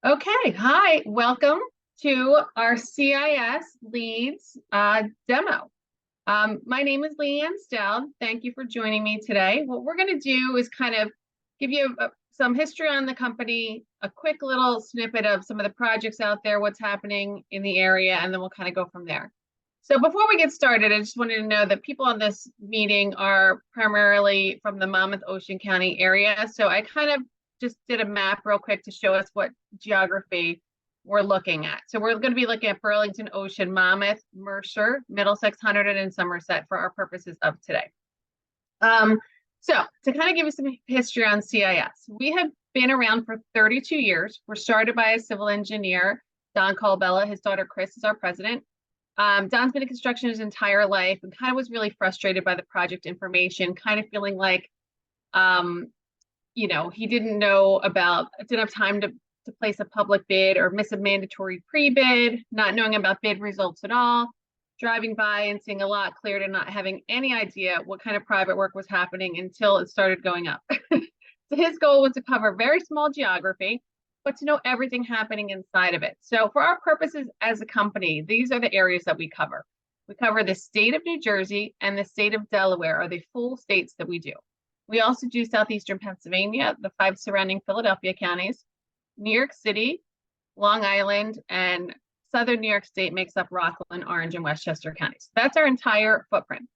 Okay, hi, welcome to our CIS Leads demo. My name is LeeAnne's. Thank you for joining me today. What we're going to do is kind of give you some history on the company, a quick little snippet of some of the projects out there, what's happening in the area, and then we'll kind of go from there. So before we get started, I just wanted to know that people on this meeting are primarily from the Monmouth Ocean County area. So I kind of just did a map real quick to show us what geography we're looking at. So we're going to be looking at Burlington, Ocean, Monmouth, Mercer, Middlesex, Hunterdon, and Somerset for our purposes of today. So to kind of give you some history on CIS, we have been around for 32 years. We're started by a civil engineer, Don Colbella. His daughter, Chris, is our president. Don's been in construction his entire life and kind of was really frustrated by the project information, kind of feeling like, he didn't have time to place a public bid or miss a mandatory pre-bid, not knowing about bid results at all, driving by and seeing a lot cleared and not having any idea what kind of private work was happening until it started going up. So his goal was to cover very small geography, but to know everything happening inside of it. So for our purposes as a company, these are the areas that we cover. We cover the state of New Jersey and the state of Delaware are the full states that we do. We also do southeastern Pennsylvania, the 5 surrounding Philadelphia counties, New York City, Long Island, and southern New York State makes up Rockland, Orange, and Westchester counties. That's our entire footprint.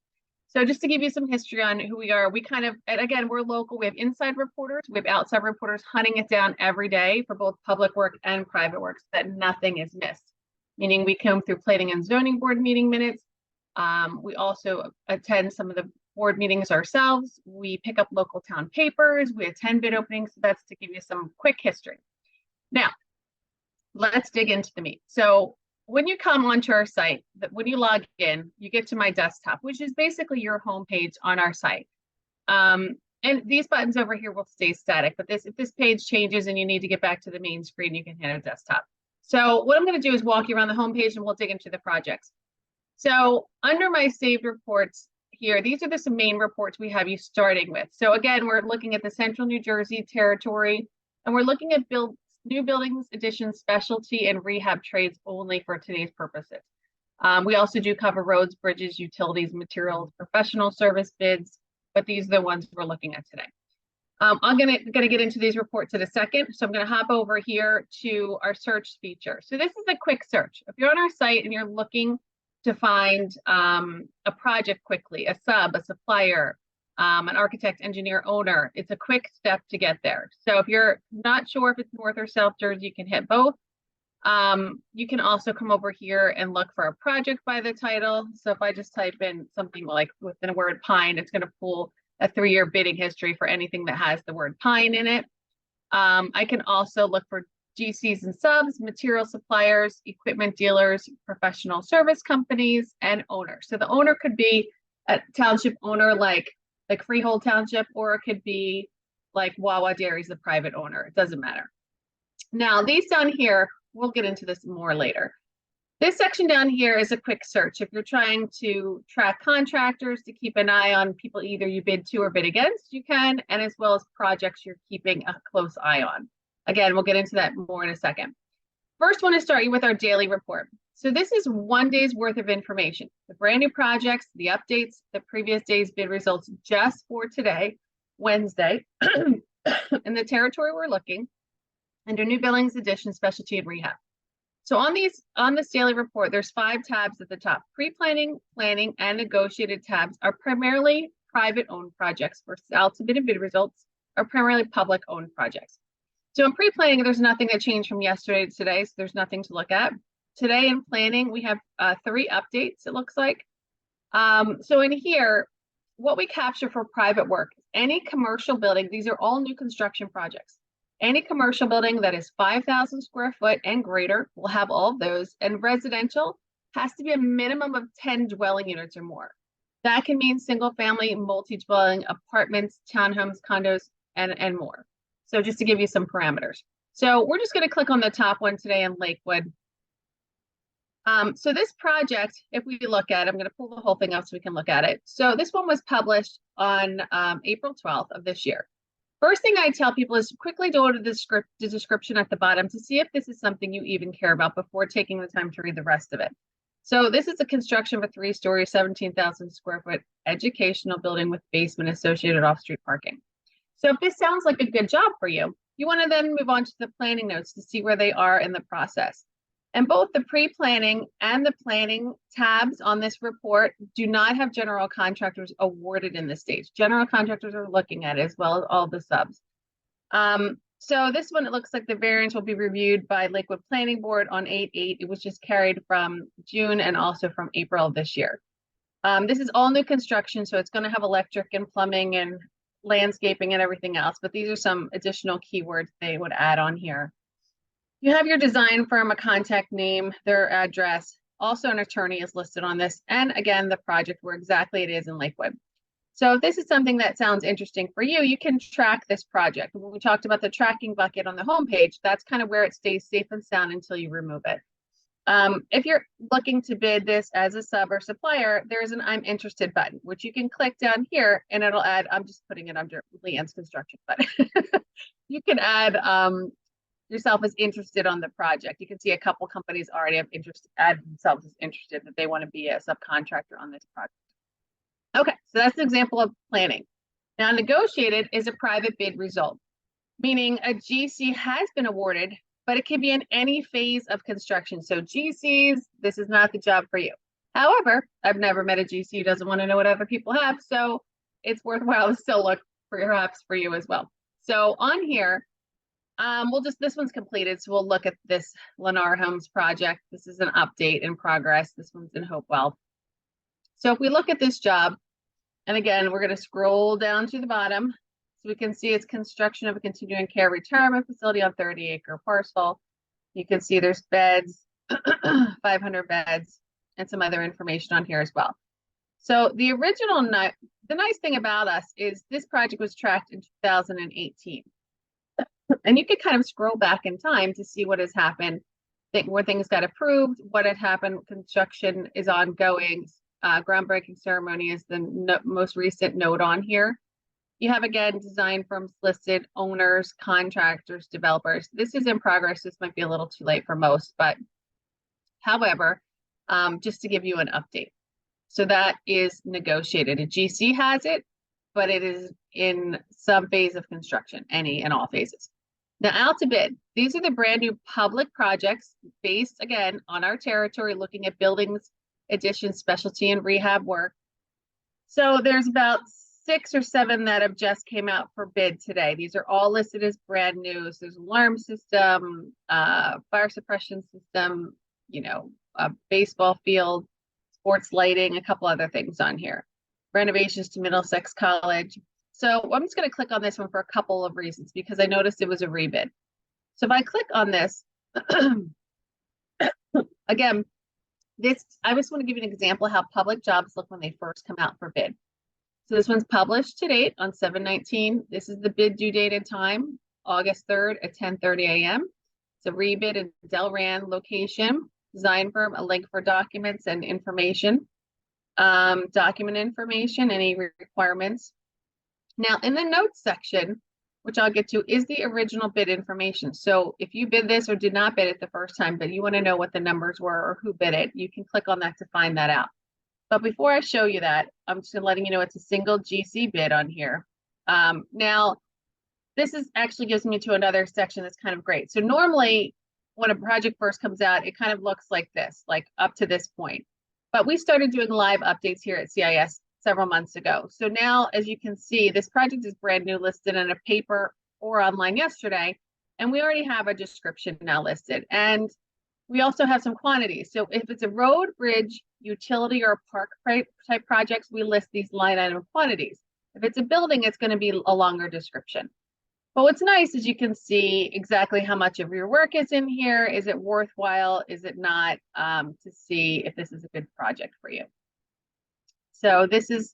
So just to give you some history on who we are, and again, we're local. We have inside reporters, we have outside reporters hunting it down every day for both public work and private work so that nothing is missed. Meaning we come through planning and zoning board meeting minutes. We also attend some of the board meetings ourselves. We pick up local town papers. We attend bid openings. So that's to give you some quick history. Now, let's dig into the meat. So when you come onto our site, when you log in, you get to my desktop, which is basically your homepage on our site. And these buttons over here will stay static, but if this page changes and you need to get back to the main screen, you can hit a desktop. So what I'm going to do is walk you around the homepage and we'll dig into the projects. So under my saved reports here, these are some main reports we have you starting with. So again, we're looking at the Central New Jersey territory, and we're looking at new buildings, additions, specialty, and rehab trades only for today's purposes. We also do cover roads, bridges, utilities, materials, professional service bids, but these are the ones we're looking at today. I'm gonna get into these reports in a second. So I'm gonna hop over here to our search feature. So this is a quick search. If you're on our site and you're looking to find a project quickly, a sub, a supplier, an architect, engineer, owner, it's a quick step to get there. So if you're not sure if it's North or South Jersey, you can hit both. You can also come over here and look for a project by the title. So if I just type in something like within the word pine, it's going to pull a 3-year bidding history for anything that has the word pine in it. I can also look for GCs and subs, material suppliers, equipment dealers, professional service companies, and owners. So the owner could be a township owner like Freehold Township, or it could be like Wawa Dairy's the private owner. It doesn't matter. Now, these down here, we'll get into this more later. This section down here is a quick search. If you're trying to track contractors to keep an eye on people either you bid to or bid against, you can, and as well as projects you're keeping a close eye on. Again, we'll get into that more in a second. First, I want to start you with our daily report. So this is 1 day's worth of information, the brand new projects, the updates, the previous day's bid results just for today, Wednesday, in the territory we're looking, under new buildings, addition, specialty, and rehab. So on this daily report, there's 5 tabs at the top. Pre-planning, planning, and negotiated tabs are primarily private-owned projects, where submitted bid results are primarily public-owned projects. So in pre-planning, there's nothing that changed from yesterday to today, so there's nothing to look at. Today in planning, we have 3 updates, it looks like. So in here, what we capture for private work, any commercial building, these are all new construction projects. Any commercial building that is 5,000 square foot and greater will have all of those, and residential has to be a minimum of 10 dwelling units or more. That can mean single family, multi-dwelling, apartments, townhomes, condos, and more. So just to give you some parameters. So we're just going to click on the top one today in Lakewood. So this project, if we look at it, I'm going to pull the whole thing up so we can look at it. So this one was published on April 12th of this year. First thing I tell people is quickly go to the description at the bottom to see if this is something you even care about before taking the time to read the rest of it. So this is a construction of a 3-story, 17,000 square foot educational building with basement associated off-street parking. So if this sounds like a good job for you, you want to then move on to the planning notes to see where they are in the process. And both the pre-planning and the planning tabs on this report do not have general contractors awarded in this stage. General contractors are looking at it as well as all the subs. So this one, it looks like the variance will be reviewed by Lakewood Planning Board on 8/8. It was just carried from June and also from April of this year. This is all new construction, so it's going to have electric and plumbing and landscaping and everything else, but these are some additional keywords they would add on here. You have your design firm, a contact name, their address. Also, an attorney is listed on this. And again, the project where exactly it is in Lakewood. So if this is something that sounds interesting for you, you can track this project. When we talked about the tracking bucket on the homepage, that's kind of where it stays safe and sound until you remove it. If you're looking to bid this as a sub or supplier, there's an I'm interested button, which you can click down here and it'll add, I'm just putting it under LeeAnne's construction, but you can add yourself as interested on the project. You can see a couple companies already have added themselves as interested that they want to be a subcontractor on this project. Okay, so that's an example of planning. Now, negotiated is a private bid result, meaning a GC has been awarded, but it can be in any phase of construction. So GCs, this is not the job for you. However, I've never met a GC who doesn't want to know what other people have, so it's worthwhile to still look perhaps for you as well. So on here, this one's completed, so we'll look at this Lennar Homes project. This is an update in progress. This one's in Hopewell. So if we look at this job, and again, we're going to scroll down to the bottom, so we can see it's construction of a continuing care retirement facility on 30-acre parcel. You can see there's beds, 500 beds, and some other information on here as well. So the nice thing about us is this project was tracked in 2018. And you could kind of scroll back in time to see what has happened, where things got approved, what had happened, construction is ongoing, groundbreaking ceremony is the most recent note on here. You have, again, design firms listed, owners, contractors, developers. This is in progress. This might be a little too late for most, but however, just to give you an update. So that is negotiated. A GC has it, but it is in some phase of construction, any and all phases. Now, out to bid. These are the brand new public projects based, again, on our territory, looking at buildings, additions, specialty, and rehab work. So there's about 6 or 7 that have just came out for bid today. These are all listed as brand new. So there's alarm system, fire suppression system, a baseball field, sports lighting, a couple other things on here. Renovations to Middlesex College. So I'm just going to click on this one for a couple of reasons because I noticed it was a rebid. So if I click on this, again, I just want to give you an example of how public jobs look when they first come out for bid. So this one's published to date on 7/19. This is the bid due date and time, August 3rd at 10:30 a.m. It's a rebid in Delran location, design firm, a link for documents and information, document information, any requirements. Now, in the notes section, which I'll get to, is the original bid information. So if you bid this or did not bid it the first time, but you want to know what the numbers were or who bid it, you can click on that to find that out. But before I show you that, I'm just letting you know it's a single GC bid on here. Now, this actually gives me to another section that's kind of great. So normally, when a project first comes out, it kind of looks like this, like up to this point. But we started doing live updates here at CIS several months ago. So now, as you can see, this project is brand new, listed in a paper or online yesterday, and we already have a description now listed. And we also have some quantities. So if it's a road, bridge, utility, or park type projects, we list these line item quantities. If it's a building, it's going to be a longer description. But what's nice is you can see exactly how much of your work is in here. Is it worthwhile? Is it not? To see if this is a good project for you. So this is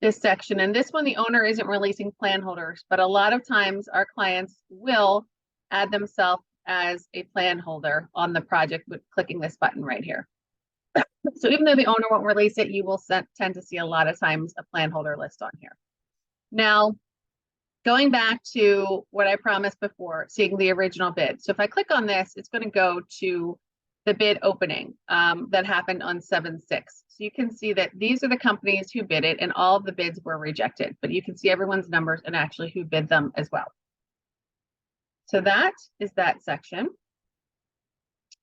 this section, and this one, the owner isn't releasing plan holders, but a lot of times our clients will add themselves as a plan holder on the project with clicking this button right here. So even though the owner won't release it, you will tend to see a lot of times a plan holder list on here. Now, going back to what I promised before, seeing the original bid. So if I click on this, it's going to go to the bid opening that happened on 7/6. So you can see that these are the companies who bid it and all of the bids were rejected, but you can see everyone's numbers and actually who bid them as well. So that is that section.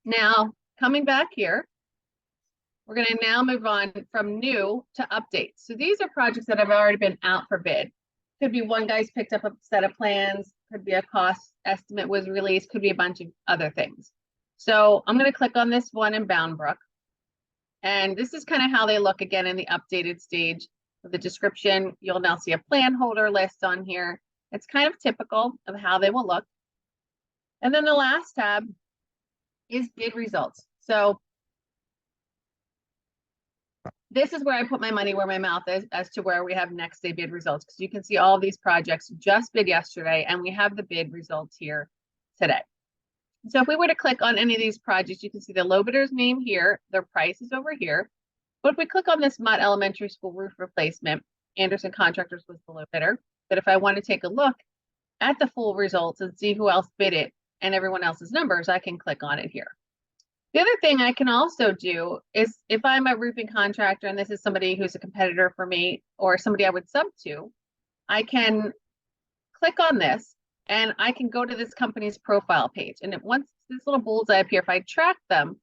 Now, coming back here, we're going to now move on from new to updates. So these are projects that have already been out for bid. Could be one guy's picked up a set of plans, could be a cost estimate was released, could be a bunch of other things. So I'm going to click on this one in Bound Brook. And this is kind of how they look again in the updated stage of the description. You'll now see a plan holder list on here. It's kind of typical of how they will look. And then the last tab is bid results. So this is where I put my money where my mouth is as to where we have next day bid results, because you can see all these projects just bid yesterday and we have the bid results here today. So if we were to click on any of these projects, you can see the low bidder's name here, their price is over here. But if we click on this Mott Elementary School roof replacement, Anderson Contractors was the low bidder. But if I want to take a look at the full results and see who else bid it and everyone else's numbers, I can click on it here. The other thing I can also do is if I'm a roofing contractor and this is somebody who's a competitor for me or somebody I would sub to, I can click on this and I can go to this company's profile page. And once this little bullseye up here, if I track them,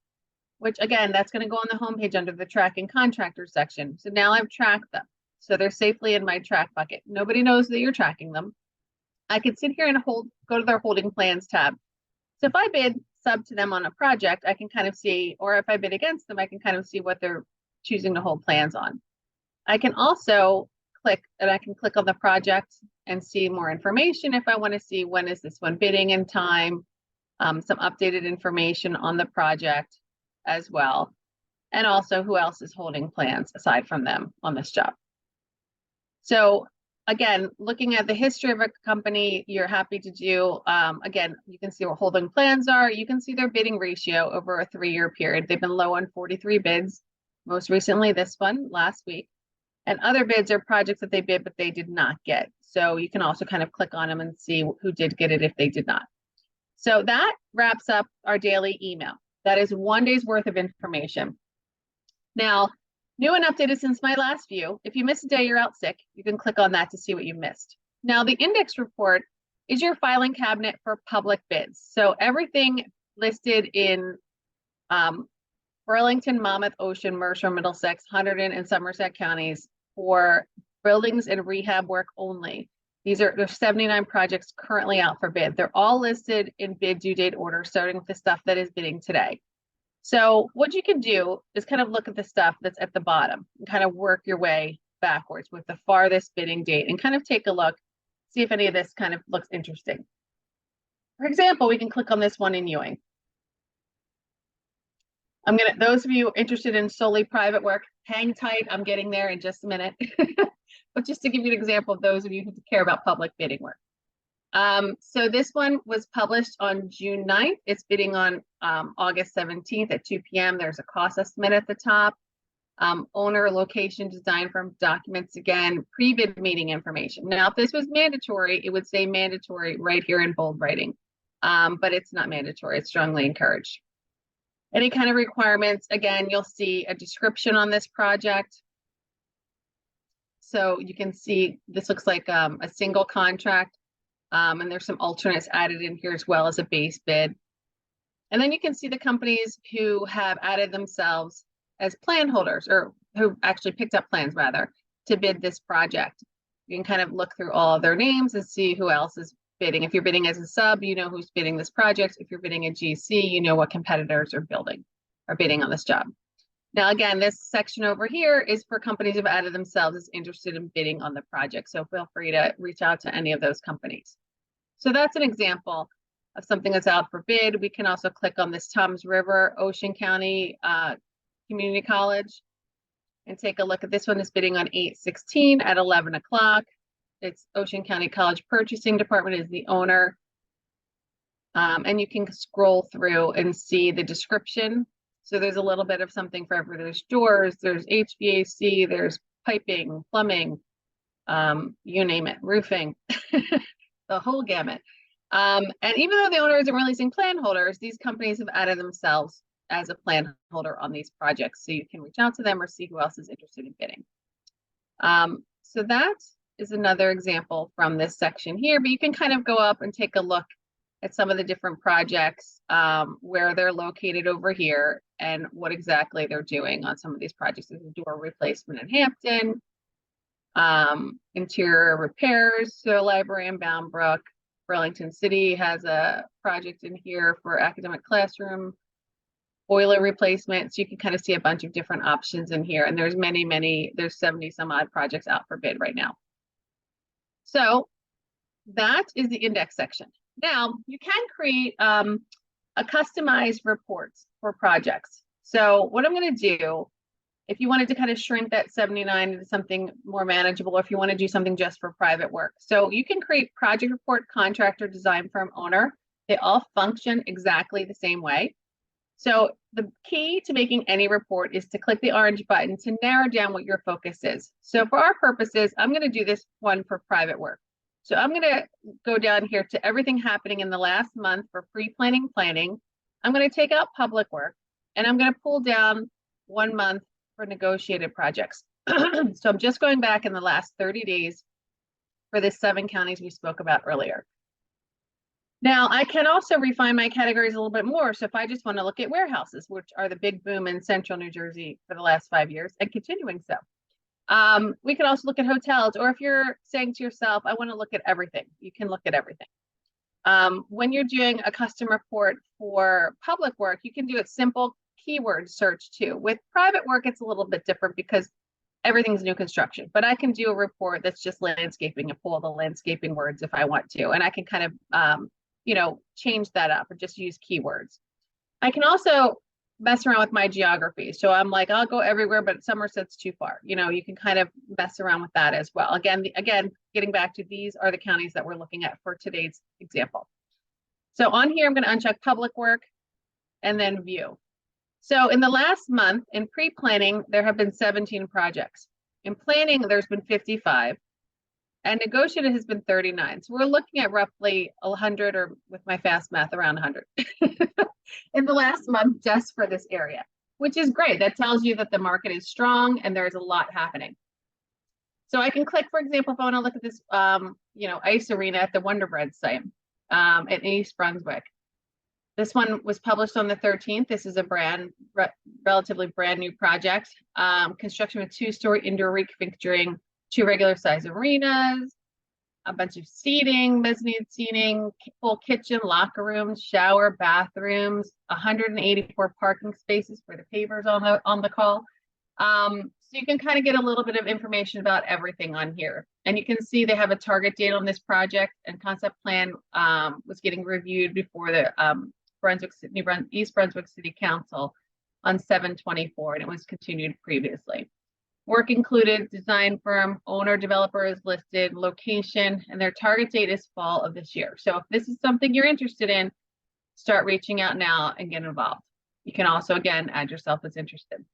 which again, that's going to go on the homepage under the tracking contractors section. So now I've tracked them. So they're safely in my track bucket. Nobody knows that you're tracking them. I can sit here and go to their holding plans tab. So if I bid sub to them on a project, I can kind of see, or if I bid against them, I can kind of see what they're choosing to hold plans on. I can also click on the project and see more information if I want to see when is this one bidding in time, some updated information on the project as well, and also who else is holding plans aside from them on this job. So again, looking at the history of a company, you're happy to do, again, you can see what holding plans are. You can see their bidding ratio over a 3-year period. They've been low on 43 bids, most recently this one last week. And other bids are projects that they bid, but they did not get. So you can also kind of click on them and see who did get it if they did not. So that wraps up our daily email. That is 1 day's worth of information. Now, new and updated since my last view, if you miss a day, you're out sick, you can click on that to see what you missed. Now, the index report is your filing cabinet for public bids. So everything listed in Burlington, Monmouth, Ocean, Mercer, Middlesex, Hunterdon, and Somerset counties for buildings and rehab work only. There's 79 projects currently out for bid. They're all listed in bid due date order, starting with the stuff that is bidding today. So what you can do is kind of look at the stuff that's at the bottom and kind of work your way backwards with the farthest bidding date and kind of take a look, see if any of this kind of looks interesting. For example, we can click on this one in Ewing. Those of you interested in solely private work, hang tight, I'm getting there in just a minute. But just to give you an example of those of you who care about public bidding work. So this one was published on June 9th. It's bidding on August 17th at 2 p.m. There's a cost estimate at the top. Owner, location, design firm, documents again, pre-bid meeting information. Now, if this was mandatory, it would say mandatory right here in bold writing, but it's not mandatory. It's strongly encouraged. Any kind of requirements, again, you'll see a description on this project. So you can see this looks like a single contract, and there's some alternates added in here as well as a base bid. And then you can see the companies who have added themselves as plan holders, or who actually picked up plans rather, to bid this project. You can kind of look through all of their names and see who else is bidding. If you're bidding as a sub, you know who's bidding this project. If you're bidding a GC, you know what competitors are bidding on this job. Now, again, this section over here is for companies who've added themselves as interested in bidding on the project. So feel free to reach out to any of those companies. So that's an example of something that's out for bid. We can also click on this Toms River, Ocean County Community College and take a look at this one. Is bidding on 8/16 at 11 o'clock. It's Ocean County College Purchasing Department is the owner. And you can scroll through and see the description. So there's a little bit of something for everyone. There's doors, there's HVAC, there's piping, plumbing, you name it, roofing, the whole gamut. And even though the owner isn't releasing plan holders, these companies have added themselves as a plan holder on these projects. So you can reach out to them or see who else is interested in bidding. So that is another example from this section here, but you can kind of go up and take a look at some of the different projects, where they're located over here and what exactly they're doing on some of these projects. There's a door replacement in Hampton, interior repairs to a library in Bound Brook. Burlington City has a project in here for academic classroom, boiler replacement. So you can kind of see a bunch of different options in here. And there's there's 70 some odd projects out for bid right now. So that is the index section. Now you can create a customized reports for projects. So what I'm going to do, if you wanted to kind of shrink that 79 into something more manageable, or if you want to do something just for private work. So you can create project report, contractor, design firm, owner. They all function exactly the same way. So the key to making any report is to click the orange button to narrow down what your focus is. So for our purposes, I'm going to do this one for private work. So I'm going to go down here to everything happening in the last month for pre-planning, planning. I'm going to take out public work, and I'm going to pull down 1 month for negotiated projects. So I'm just going back in the last 30 days for the 7 counties we spoke about earlier. Now I can also refine my categories a little bit more. So if I just want to look at warehouses, which are the big boom in central New Jersey for the last 5 years and continuing so. We could also look at hotels, or if you're saying to yourself, I want to look at everything, you can look at everything. When you're doing a custom report for public work, you can do a simple keyword search too. With private work, it's a little bit different because everything's new construction, but I can do a report that's just landscaping and pull the landscaping words if I want to, and I can kind of, change that up or just use keywords. I can also mess around with my geography. So I'm like, I'll go everywhere, but Somerset's too far. You can kind of mess around with that as well. Again, getting back to, these are the counties that we're looking at for today's example. So on here, I'm going to uncheck public work and then view. So in the last month in pre-planning, there have been 17 projects. In planning, there's been 55. And negotiated has been 39. So we're looking at roughly 100, or with my fast math, around 100 in the last month just for this area, which is great. That tells you that the market is strong and there's a lot happening. So I can click, for example, if I want to look at this, ice arena at the Wonder Bread site in East Brunswick. This one was published on the 13th. This is a relatively brand new project. Construction of 2-story indoor reconfiguring 2 regular size arenas, a bunch of seating, mezzanine seating, full kitchen, locker rooms, shower, bathrooms, 184 parking spaces for the pavers on the call. So you can kind of get a little bit of information about everything on here. And you can see they have a target date on this project, and concept plan was getting reviewed before the East Brunswick City Council on 7/24, and it was continued previously. Work included, design firm, owner, developer is listed, location, and their target date is fall of this year. So if this is something you're interested in, start reaching out now and get involved. You can also, again, add yourself as interested.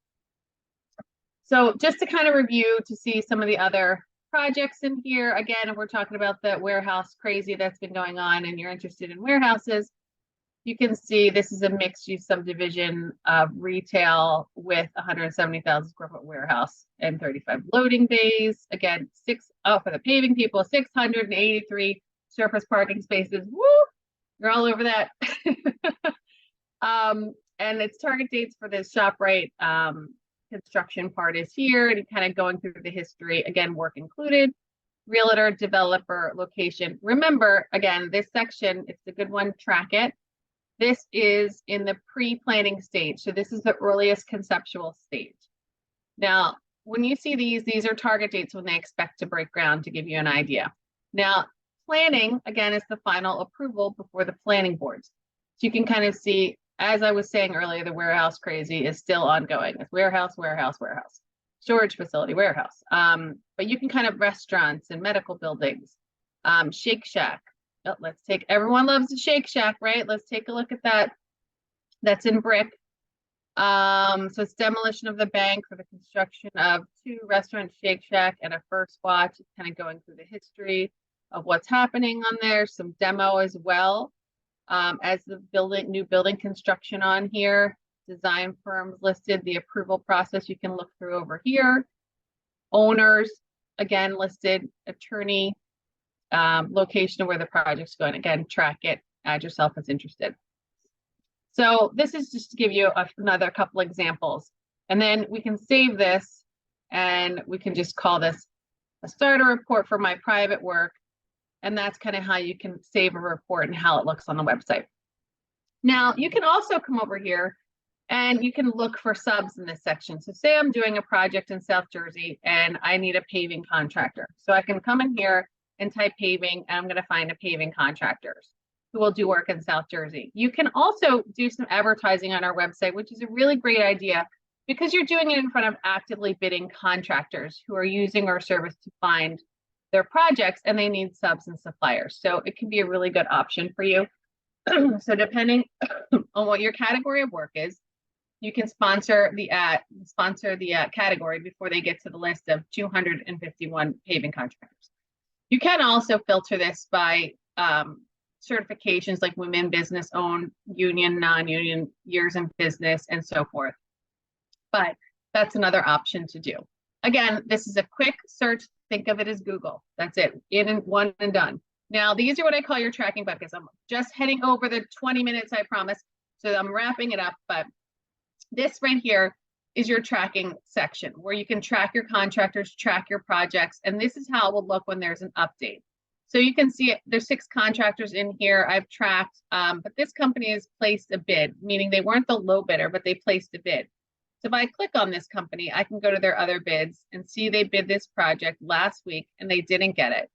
So just to kind of review to see some of the other projects in here, again, if we're talking about the warehouse crazy that's been going on and you're interested in warehouses, you can see this is a mixed-use subdivision of retail with 170,000 square foot warehouse and 35 loading bays. Again, for the paving people, 683 surface parking spaces. Woo! You're all over that. And its target dates for this ShopRite construction part is here, and kind of going through the history. Again, work included, realtor, developer, location. Remember, again, this section, it's a good one, track it. This is in the pre-planning stage. So this is the earliest conceptual stage. Now, when you see these are target dates when they expect to break ground, to give you an idea. Now, planning, again, is the final approval before the planning boards. So you can kind of see, as I was saying earlier, the warehouse crazy is still ongoing. It's warehouse, storage facility, warehouse. But you can kind of restaurants and medical buildings, Shake Shack. Oh, everyone loves the Shake Shack, right? Let's take a look at that. That's in brick. So it's demolition of the bank for the construction of 2 restaurant Shake Shack and a First Watch. It's kind of going through the history of what's happening on there. Some demo as well, as the new building construction on here. Design firms listed, the approval process you can look through over here. Owners, again, listed, attorney, location of where the project's going. Again, track it, add yourself as interested. So this is just to give you another couple examples. And then we can save this and we can just call this a starter report for my private work. And that's kind of how you can save a report and how it looks on the website. Now, you can also come over here and you can look for subs in this section. So say I'm doing a project in South Jersey and I need a paving contractor. So I can come in here and type paving, and I'm going to find a paving contractors who will do work in South Jersey. You can also do some advertising on our website, which is a really great idea because you're doing it in front of actively bidding contractors who are using our service to find their projects, and they need subs and suppliers. So it can be a really good option for you. So depending on what your category of work is, you can sponsor the category before they get to the list of 251 paving contractors. You can also filter this by certifications like women, business owned, union, non-union, years in business, and so forth. But that's another option to do. Again, this is a quick search. Think of it as Google. That's it, in and one and done. Now, these are what I call your tracking buckets. I'm just heading over the 20 minutes, I promise. So I'm wrapping it up, but this right here is your tracking section where you can track your contractors, track your projects, and this is how it will look when there's an update. So you can see it, there's 6 contractors in here I've tracked, but this company has placed a bid, meaning they weren't the low bidder, but they placed a bid. So if I click on this company, I can go to their other bids and see they bid this project last week and they didn't get it.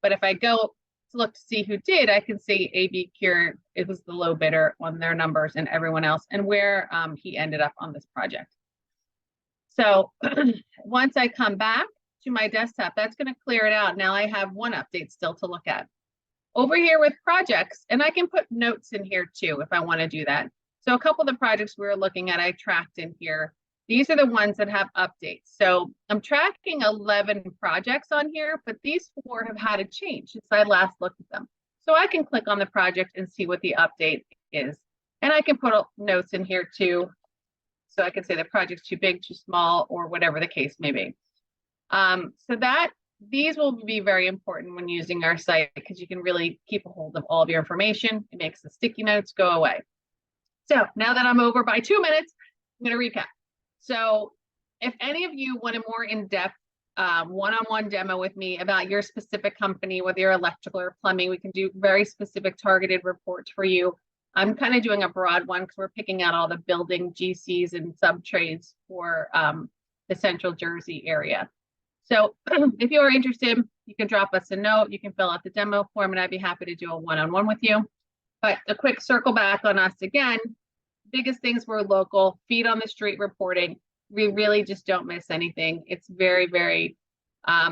But if I go to look to see who did, I can see AB Cure, it was the low bidder on their numbers and everyone else, and where he ended up on this project. So once I come back to my desktop, that's going to clear it out. Now I have one update still to look at. Over here with projects, and I can put notes in here too if I want to do that. So a couple of the projects we were looking at, I tracked in here. These are the ones that have updates. So I'm tracking 11 projects on here, but these 4 have had a change since I last looked at them. So I can click on the project and see what the update is. And I can put notes in here too. So I can say the project's too big, too small, or whatever the case may be. So these will be very important when using our site because you can really keep a hold of all of your information. It makes the sticky notes go away. So now that I'm over by 2 minutes, I'm going to recap. So if any of you want a more in-depth one-on-one demo with me about your specific company, whether you're electrical or plumbing, we can do very specific targeted reports for you. I'm kind of doing a broad one because we're picking out all the building GCs and sub-trades for the Central Jersey area. So if you are interested, you can drop us a note. You can fill out the demo form, and I'd be happy to do a one-on-one with you. But a quick circle back on us again, biggest things were local, feet on the street reporting. We really just don't miss anything. It's very, very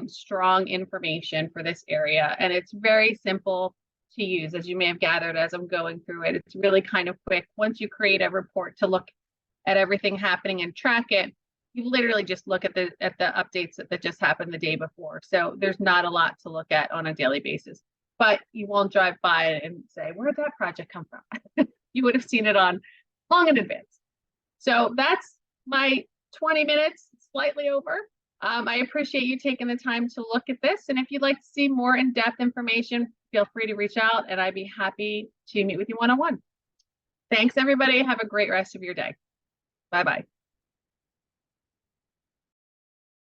strong information for this area. And it's very simple to use, as you may have gathered as I'm going through it. It's really kind of quick. Once you create a report to look at everything happening and track it, you literally just look at the updates that just happened the day before. So there's not a lot to look at on a daily basis. But you won't drive by it and say, where'd that project come from? You would have seen it on long in advance. So that's my 20 minutes, slightly over. I appreciate you taking the time to look at this. And if you'd like to see more in-depth information, feel free to reach out and I'd be happy to meet with you one-on-one. Thanks, everybody. Have a great rest of your day. Bye-bye.